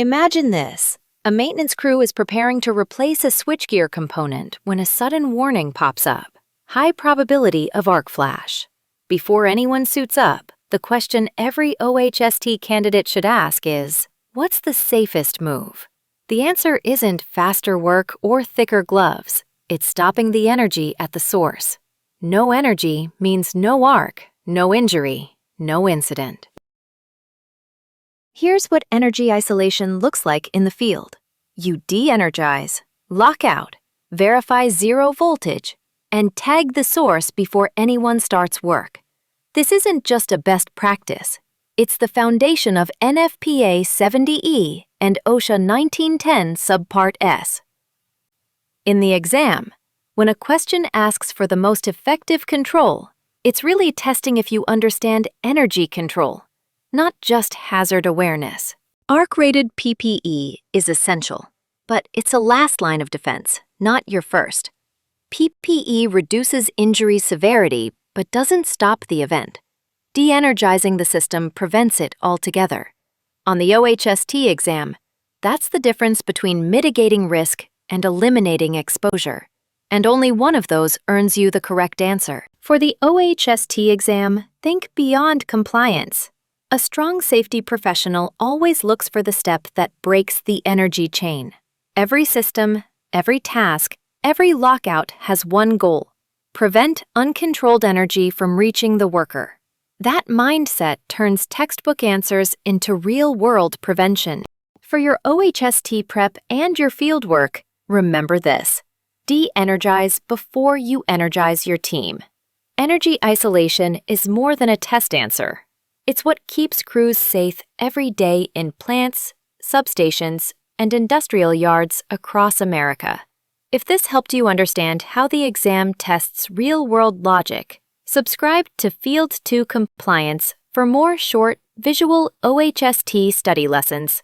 Imagine this. A maintenance crew is preparing to replace a switchgear component when a sudden warning pops up. High probability of arc flash. Before anyone suits up, the question every OHST candidate should ask is, what's the safest move? The answer isn't faster work or thicker gloves. It's stopping the energy at the source. No energy means no arc, no injury, no incident. Here's what energy isolation looks like in the field. You de-energize, lock out, verify zero voltage, and tag the source before anyone starts work. This isn't just a best practice. It's the foundation of NFPA 70E and OSHA 1910 Subpart S. In the exam, when a question asks for the most effective control, it's really testing if you understand energy control, not just hazard awareness. Arc-rated PPE is essential, but it's a last line of defense, not your first. PPE reduces injury severity but doesn't stop the event. De-energizing the system prevents it altogether. On the OHST exam, that's the difference between mitigating risk and eliminating exposure. And only one of those earns you the correct answer. For the OHST exam, think beyond compliance. A strong safety professional always looks for the step that breaks the energy chain. Every system, every task, every lockout has one goal: prevent uncontrolled energy from reaching the worker. That mindset turns textbook answers into real-world prevention. For your OHST prep and your fieldwork, remember this: de-energize before you energize your team. Energy isolation is more than a test answer. It's what keeps crews safe every day in plants, substations, and industrial yards across America. If this helped you understand how the exam tests real-world logic, subscribe to Field 2 Compliance for more short, visual OHST study lessons.